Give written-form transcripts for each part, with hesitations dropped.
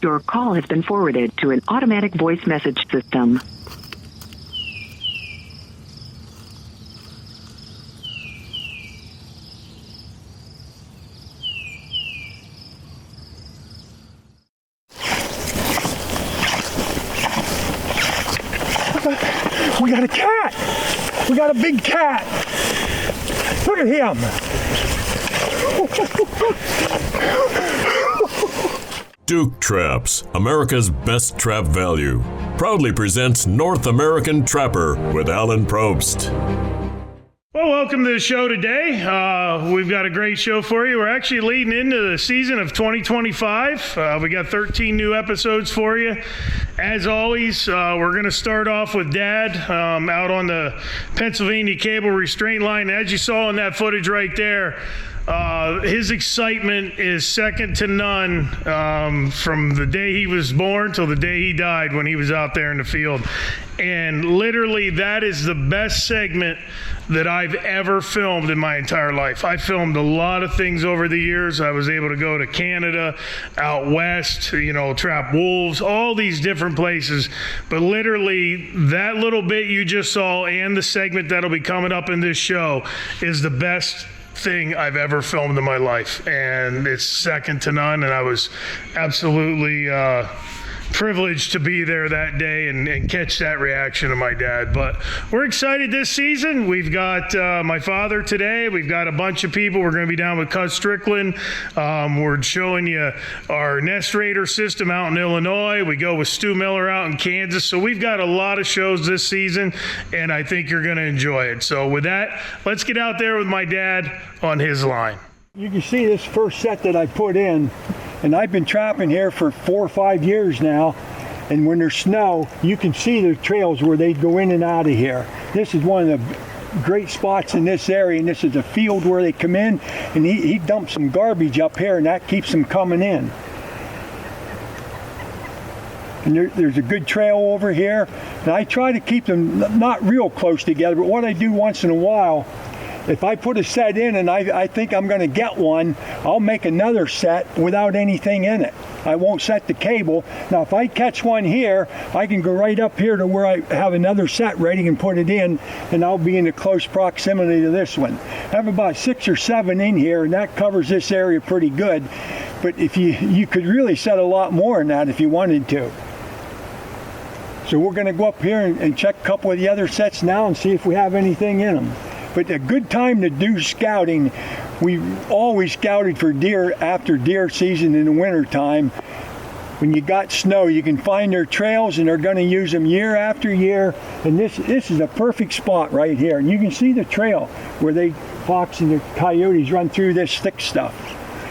Your call has been forwarded to an automatic voice message system. We got a cat! We got a big cat! Look at him! Duke Traps, America's best trap value, proudly presents North American Trapper with Alan Probst. Well, welcome to the show today. We've got a great show for you. We're actually leading into the season of 2025. We got 13 new episodes for you. As always, we're going to start off with Dad out on the Pennsylvania cable restraint line. As you saw in that footage right there, his excitement is second to none from the day he was born till the day he died when he was out there in the field. And literally, that is the best segment that I've ever filmed in my entire life. I filmed a lot of things over the years. I was able to go to Canada, out west, trap wolves, all these different places. But literally, that little bit you just saw and the segment that'll be coming up in this show is the best thing I've ever filmed in my life, and it's second to none. And I was absolutely privileged to be there that day and catch that reaction of my dad. But we're excited this season. We've got my father today. We've got a bunch of people. We're going to be down with Cuz Strickland. We're showing you our Nest Raider system out in Illinois. We go with Stu Miller out in Kansas. So we've got a lot of shows this season, and I think you're going to enjoy it. So with that, let's get out there with my dad on his line. You can see this first set that I put in, and I've been trapping here for 4 or 5 years now, and when there's snow, you can see the trails where they go in and out of here. This is one of the great spots in this area, and this is a field where they come in, and he dumps some garbage up here, and that keeps them coming in. And there's a good trail over here, and I try to keep them not real close together, but what I do once in a while, if I put a set in and I think I'm going to get one, I'll make another set without anything in it. I won't set the cable. Now, if I catch one here, I can go right up here to where I have another set ready and put it in, and I'll be in a close proximity to this one. I have about 6 or 7 in here, and that covers this area pretty good. But if you could really set a lot more than that if you wanted to. So we're going to go up here and check a couple of the other sets now and see if we have anything in them. But a good time to do scouting, we always scouted for deer after deer season in the winter time. When you got snow, you can find their trails, and they're going to use them year after year. And this is a perfect spot right here. And you can see the trail where they fox and the coyotes run through this thick stuff.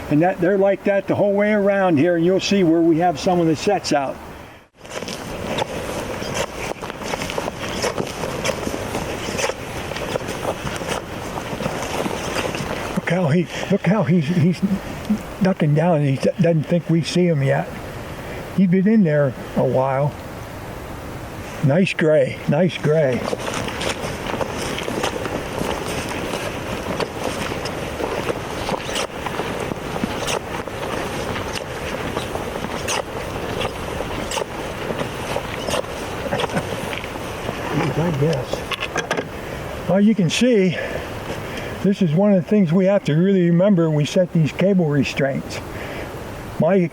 And they're like that the whole way around here, and you'll see where we have some of the sets out. Look how he's ducking down. He doesn't think we see him yet. He's been in there a while. Nice gray, nice gray. I guess. Well, you can see, this is one of the things we have to really remember when we set these cable restraints. My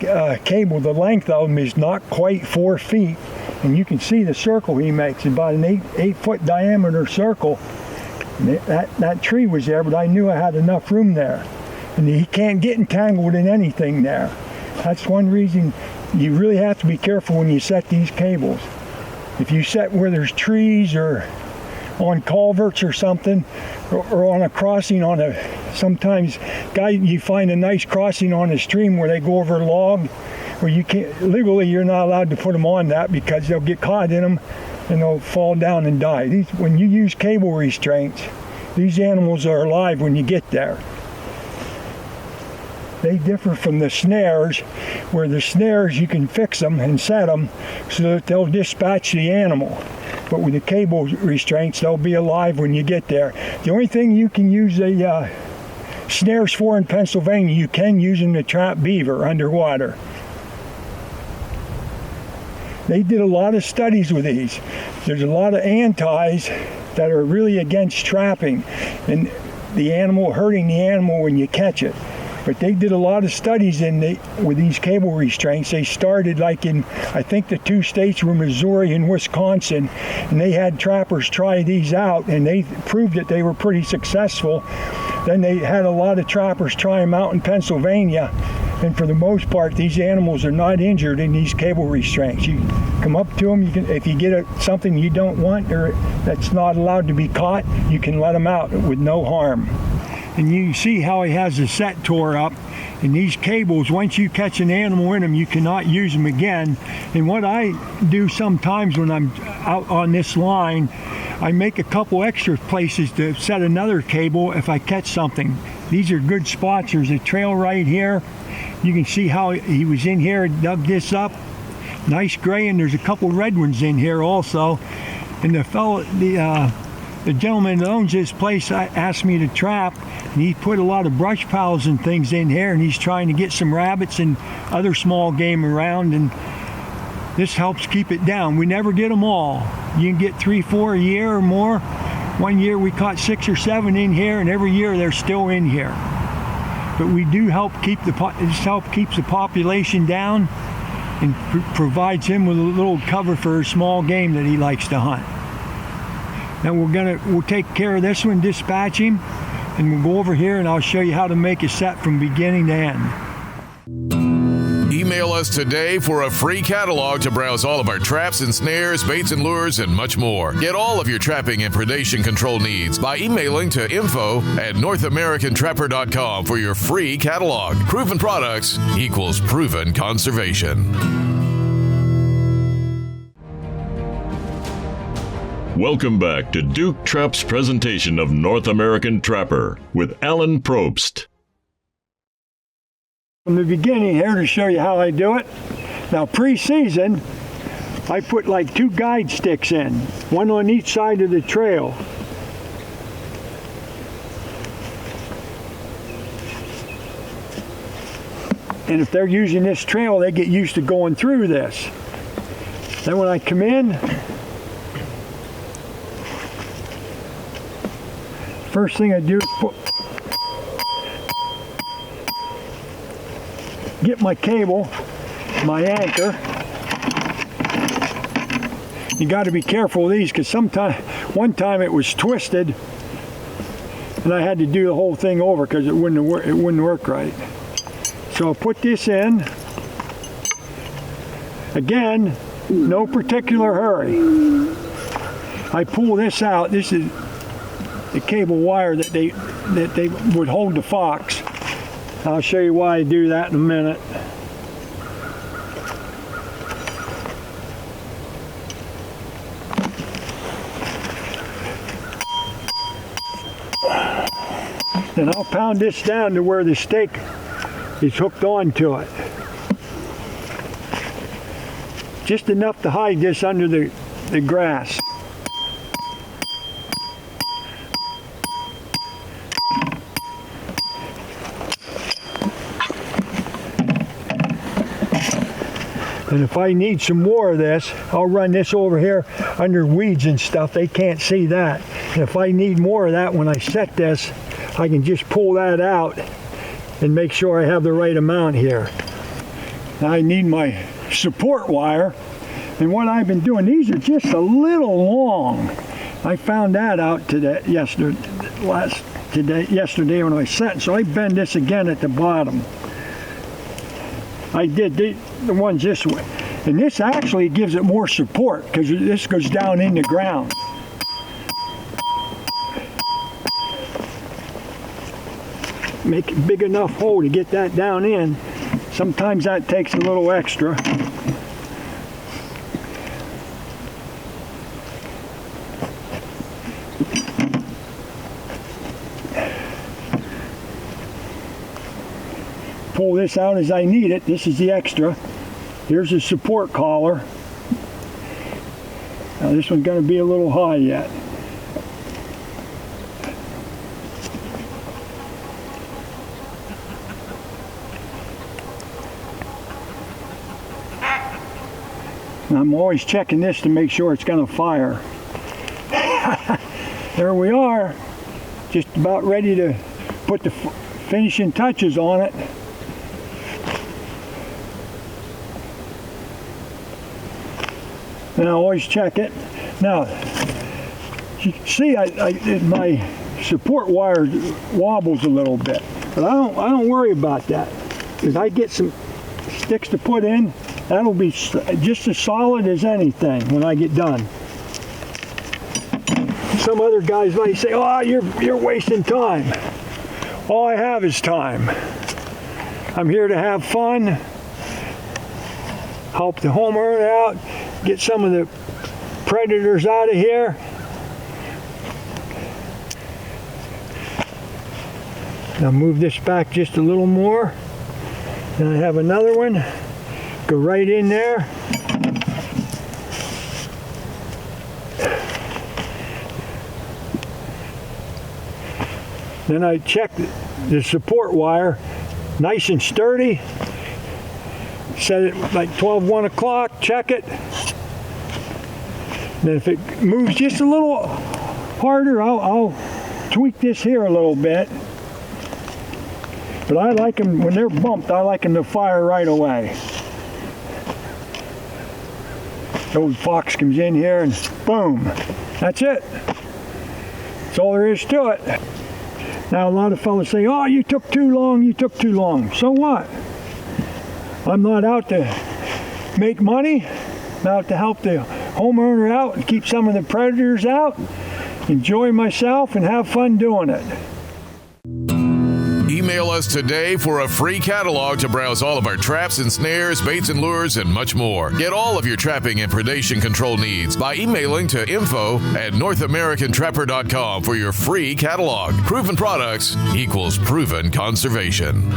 cable, the length of them is not quite 4 feet, and you can see the circle he makes, about an 8-foot diameter circle. And that tree was there, but I knew I had enough room there. And he can't get entangled in anything there. That's one reason you really have to be careful when you set these cables. If you set where there's trees or on culverts or something, or on a crossing sometimes you find a nice crossing on a stream where they go over a log, where you can't, legally you're not allowed to put them on that because they'll get caught in them and they'll fall down and die. When you use cable restraints, these animals are alive when you get there. They differ from the snares, where the snares you can fix them and set them so that they'll dispatch the animal. But with the cable restraints, they'll be alive when you get there. The only thing you can use the snares for in Pennsylvania, you can use them to trap beaver underwater. they did a lot of studies with these. There's a lot of antis that are really against trapping and the animal hurting the animal when you catch it. But they did a lot of studies with these cable restraints. They started like in, I think the 2 states were Missouri and Wisconsin, and they had trappers try these out, and they proved that they were pretty successful. Then they had a lot of trappers try them out in Pennsylvania, and for the most part, these animals are not injured in these cable restraints. You come up to them, if you get something you don't want or that's not allowed to be caught, you can let them out with no harm. And you see how he has the set tore up. And these cables, once you catch an animal in them, you cannot use them again. And what I do sometimes when I'm out on this line, I make a couple extra places to set another cable if I catch something. These are good spots. There's a trail right here. You can see how he was in here and dug this up. Nice gray, and there's a couple red ones in here also. And the gentleman that owns this place asked me to trap, and he put a lot of brush piles and things in here, and he's trying to get some rabbits and other small game around, and this helps keep it down. We never get them all. You can get 3, 4 a year or more. One year we caught 6 or 7 in here, and every year they're still in here. But we do help keeps the population down and provides him with a little cover for a small game that he likes to hunt. Now we'll take care of this one, dispatch him, and we'll go over here and I'll show you how to make a set from beginning to end. Email us today for a free catalog to browse all of our traps and snares, baits and lures, and much more. Get all of your trapping and predation control needs by emailing to info@NorthAmericanTrapper.com for your free catalog. Proven products equals proven conservation. Welcome back to Duke Trap's presentation of North American Trapper with Alan Probst. From the beginning here to show you how I do it. Now pre-season, I put like 2 guide sticks in, one on each side of the trail. And if they're using this trail, they get used to going through this. Then when I come in, first thing I do is get my cable, my anchor. You got to be careful of these because one time it was twisted and I had to do the whole thing over because it wouldn't work right. So I'll put this in. Again, no particular hurry. I pull this out. This is the cable wire that they would hold the fox. I'll show you why I do that in a minute. Then I'll pound this down to where the stake is hooked onto it. Just enough to hide this under the grass. And if I need some more of this, I'll run this over here under weeds and stuff. They can't see that. And if I need more of that when I set this, I can just pull that out and make sure I have the right amount here. Now I need my support wire. And what I've been doing, these are just a little long. I found that out yesterday when I set. So I bend this again at the bottom. I did the ones this way. And this actually gives it more support because this goes down in the ground. Make a big enough hole to get that down in. Sometimes that takes a little extra. Pull this out as I need it. This is the extra. Here's the support collar. Now this one's going to be a little high yet. And I'm always checking this to make sure it's going to fire. There we are, just about ready to put the finishing touches on it. And I always check it. Now, you can see my support wire wobbles a little bit, but I don't worry about that, because I get some sticks to put in. That'll be just as solid as anything when I get done. Some other guys might say, "Oh, you're wasting time." All I have is time. I'm here to have fun, help the homeowner out, get some of the predators out of here. Now move this back just a little more. And I have another one. Go right in there. Then I check the support wire, nice and sturdy. Set it like 1 o'clock, check it. Then if it moves just a little harder, I'll tweak this here a little bit. But I like them, when they're bumped, I like them to fire right away. The old fox comes in here and boom, that's it. That's all there is to it. Now a lot of fellas say, "Oh, you took too long, you took too long." So what? I'm not out to make money. I'm out to help the homeowner out and keep some of the predators out, enjoy myself and have fun doing it. Email us today for a free catalog to browse all of our traps and snares, baits and lures, and much more. Get all of your trapping and predation control needs by emailing to info@NorthAmericanTrapper.com for your free catalog. Proven products equals proven conservation.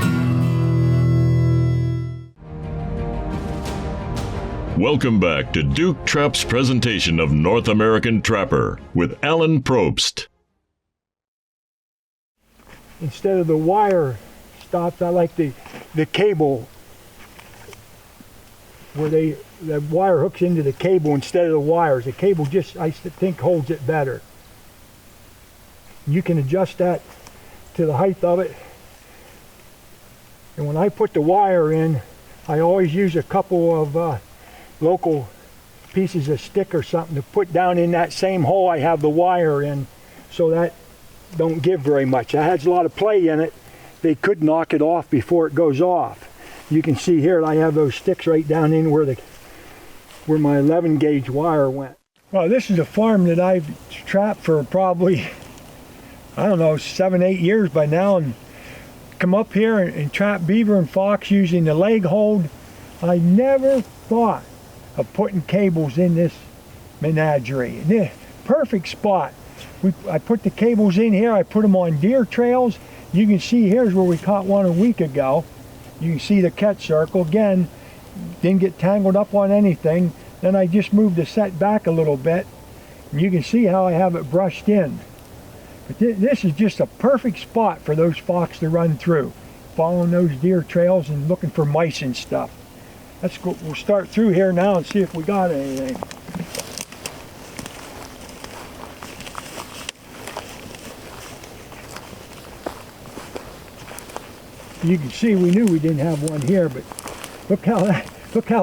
Welcome back to Duke Trap's presentation of North American Trapper with Alan Probst. Instead of the wire stops, I like the cable, where the wire hooks into the cable instead of the wires. The cable just, I think, holds it better. You can adjust that to the height of it. And when I put the wire in, I always use a couple of local pieces of stick or something to put down in that same hole I have the wire in, so that don't give very much. It has a lot of play in it. They could knock it off before it goes off. You can see here I have those sticks right down in where my 11 gauge wire went. Well, this is a farm that I've trapped for probably, I don't know, 7, 8 years by now, and come up here and trap beaver and fox using the leg hold. I never thought of putting cables in this menagerie. Perfect spot. I put the cables in here. I put them on deer trails. You can see here's where we caught one a week ago. You can see the catch circle. Again, didn't get tangled up on anything. Then I just moved the set back a little bit. And you can see how I have it brushed in. But this is just a perfect spot for those fox to run through, following those deer trails and looking for mice and stuff. Let's go. We'll start through here now and see if we got anything. You can see we knew we didn't have one here, but look how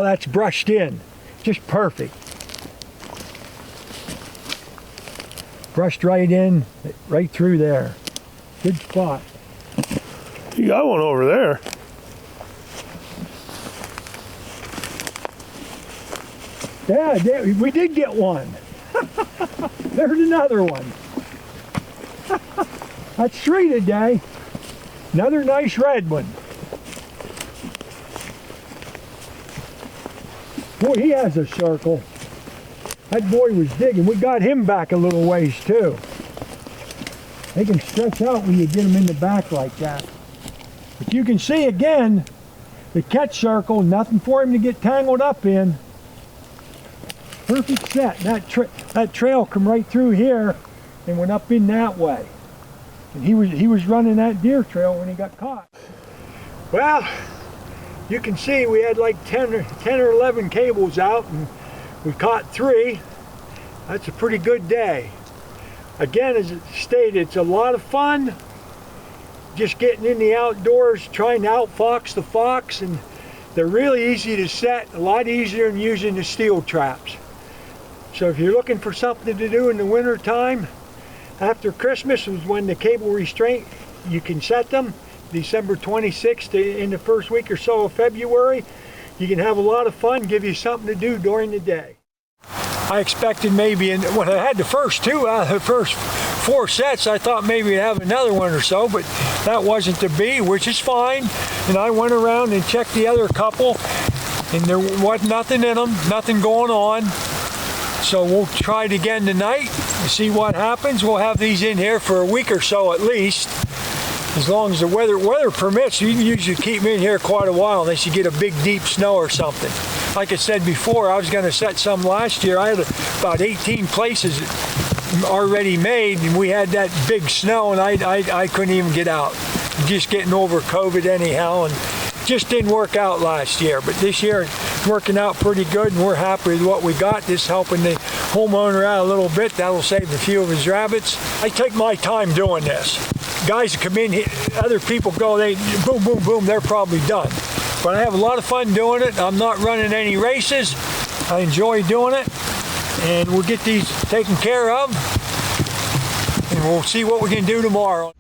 that's brushed in. Just perfect. Brushed right in, right through there. Good spot. You got one over there. Yeah, we did get one. There's another one. That's 3 today. Another nice red one. Boy, he has a circle. That boy was digging. We got him back a little ways too. They can stretch out when you get them in the back like that. But you can see again, the catch circle, nothing for him to get tangled up in. Perfect set. That trail come right through here and went up in that way. And he was running that deer trail when he got caught. Well, you can see we had like 10 or 11 cables out, and We caught 3. That's a pretty good day. Again, as it stated, it's a lot of fun just getting in the outdoors, trying to outfox the fox, and they're really easy to set, a lot easier than using the steel traps. So if you're looking for something to do in the winter time, after Christmas was when the cable restraint, you can set them, December 26th in the first week or so of February. You can have a lot of fun, give you something to do during the day. I expected maybe, when I had the first 2 out of the first 4 sets, I thought maybe we'd have another one or so, but that wasn't to be, which is fine. And I went around and checked the other couple, and there was nothing in them, nothing going on. So we'll try it again tonight and see what happens. We'll have these in here for a week or so at least. As long as the weather permits, you can usually keep them in here quite a while unless you get a big deep snow or something. Like I said before, I was going to set some last year. I had about 18 places already made, and we had that big snow, and I couldn't even get out. Just getting over COVID anyhow, and just didn't work out last year. But this year it's working out pretty good, and we're happy with what we got. This helping the homeowner out a little bit. That'll save a few of his rabbits. I take my time doing this. Guys that come in here, other people go, they boom, boom, boom, they're probably done. But I have a lot of fun doing it. I'm not running any races. I enjoy doing it. And we'll get these taken care of. And we'll see what we can do tomorrow.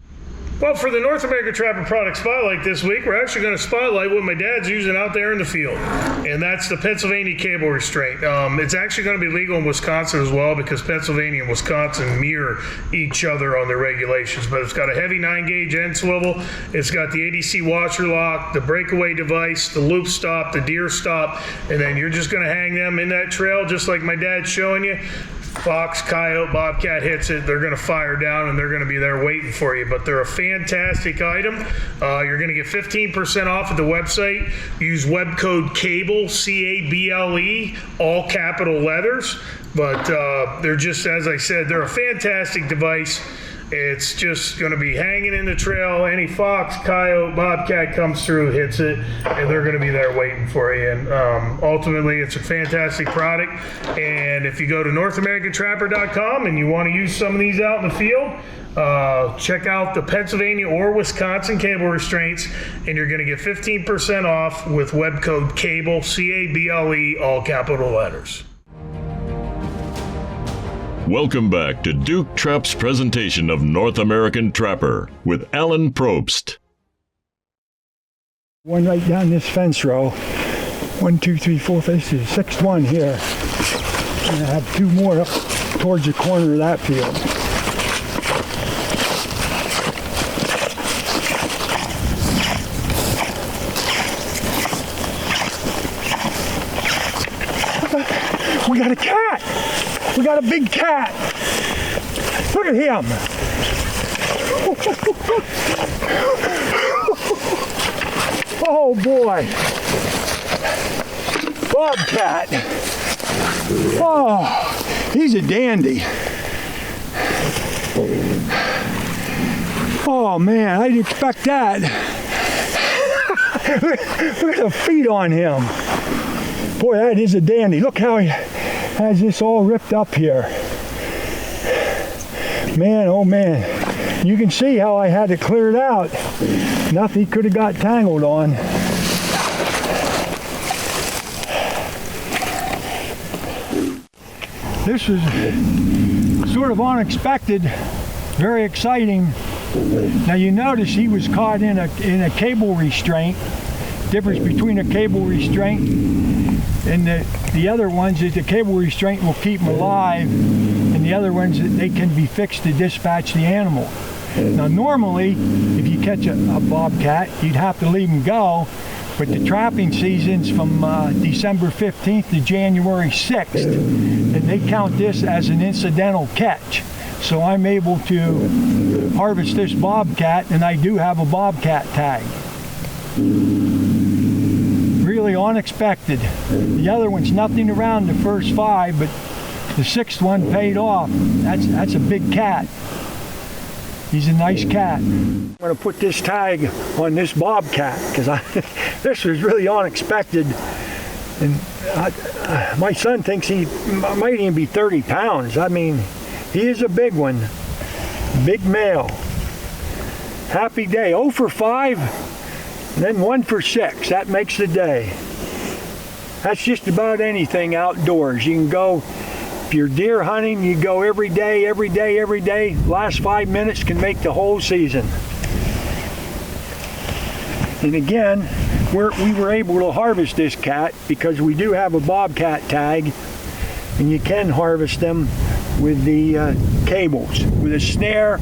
Well, for the North American Trapper Product Spotlight this week, we're actually going to spotlight what my dad's using out there in the field, and that's the Pennsylvania cable restraint. It's actually going to be legal in Wisconsin as well, because Pennsylvania and Wisconsin mirror each other on their regulations. But it's got a heavy 9-gauge end swivel, it's got the ADC washer lock, the breakaway device, the loop stop, the deer stop, and then you're just going to hang them in that trail just like my dad's showing you. Fox, coyote, bobcat hits it, they're going to fire down and they're going to be there waiting for you. But they're a fantastic item. You're going to get 15% off at the website. Use web code CABLE, C-A-B-L-E, all capital letters. But they're just, as I said, they're a fantastic device. It's just going to be hanging in the trail. Any fox, coyote, bobcat comes through, hits it, and they're going to be there waiting for you. And ultimately, it's a fantastic product. And if you go to NorthAmericanTrapper.com and you want to use some of these out in the field, check out the Pennsylvania or Wisconsin cable restraints, and you're going to get 15% off with web code CABLE, C-A-B-L-E, all capital letters. Welcome back to Duke Trap's presentation of North American Trapper with Alan Probst. One right down this fence row. 1, 2, 3, 4, 5, 6, 6th one here. And I have 2 more up towards the corner of that field. We got a cat! We got a big cat! Look at him! Oh boy! Bobcat! Oh, he's a dandy. Oh man, I didn't expect that. Look at the feet on him. Boy, that is a dandy. Look how he has this all ripped up here. Man, oh man. You can see how I had it cleared out. Nothing could have got tangled on. This was sort of unexpected, very exciting. Now you notice he was caught in a cable restraint. Difference between a cable restraint and the other ones is the cable restraint will keep them alive, and the other ones, they can be fixed to dispatch the animal. Now normally, if you catch a bobcat, you'd have to leave him go, but the trapping season's from December 15th to January 6th, and they count this as an incidental catch. So I'm able to harvest this bobcat, and I do have a bobcat tag. Really unexpected. The other one's nothing around the first 5, but the 6th one paid off. That's a big cat. He's a nice cat. I'm going to put this tag on this bobcat because this was really unexpected. And my son thinks he might even be 30 pounds. I mean, he is a big one. Big male. Happy day. 0 for 5, and then 1 for 6. That makes the day. That's just about anything outdoors. You can go, if you're deer hunting, you go every day, every day, every day. Last 5 minutes can make the whole season. And again, we were able to harvest this cat because we do have a Bobcat tag, and you can harvest them with the cables. With a snare,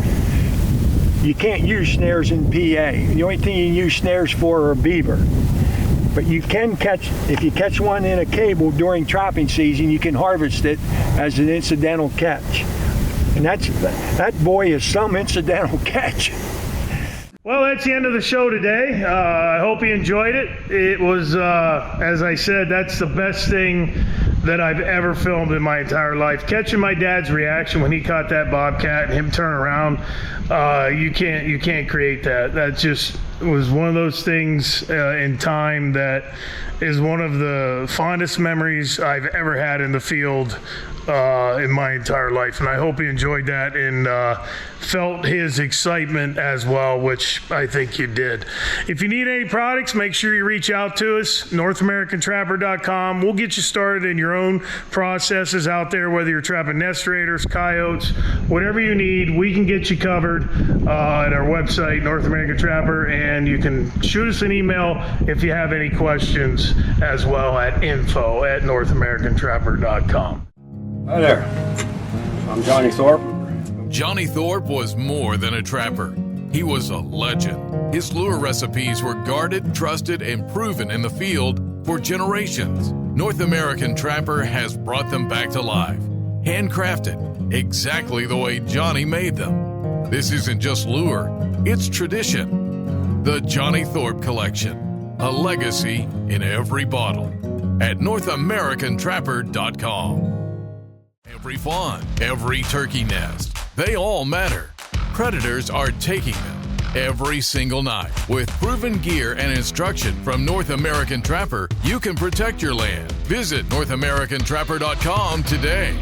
you can't use snares in PA. The only thing you can use snares for are beaver. But you can catch, if you catch one in a cable during trapping season, you can harvest it as an incidental catch. And that boy is some incidental catch. Well, that's the end of the show today. I hope you enjoyed it. It was, as I said, that's the best thing that I've ever filmed in my entire life. Catching my dad's reaction when he caught that bobcat and him turn around, you can't create that. That just was one of those things in time that is one of the fondest memories I've ever had in the field in my entire life. And I hope you enjoyed that and felt his excitement as well, which I think you did. If you need any products, make sure you reach out to us, NorthAmericanTrapper.com. We'll get you started in your own processes out there, whether you're trapping nest raiders, coyotes, whatever you need, we can get you covered at our website, North American Trapper, and you can shoot us an email if you have any questions as well at info@NorthAmericanTrapper.com. Hi there, I'm Johnny Thorpe. Johnny Thorpe was more than a trapper. He was a legend. His lure recipes were guarded, trusted, and proven in the field for generations. North American Trapper has brought them back to life, handcrafted, exactly the way Johnny made them. This isn't just lure, it's tradition. The Johnny Thorpe Collection, a legacy in every bottle. At NorthAmericanTrapper.com. Every fawn, every turkey nest, they all matter. Predators are taking them every single night. With proven gear and instruction from North American Trapper, you can protect your land. Visit NorthAmericanTrapper.com today.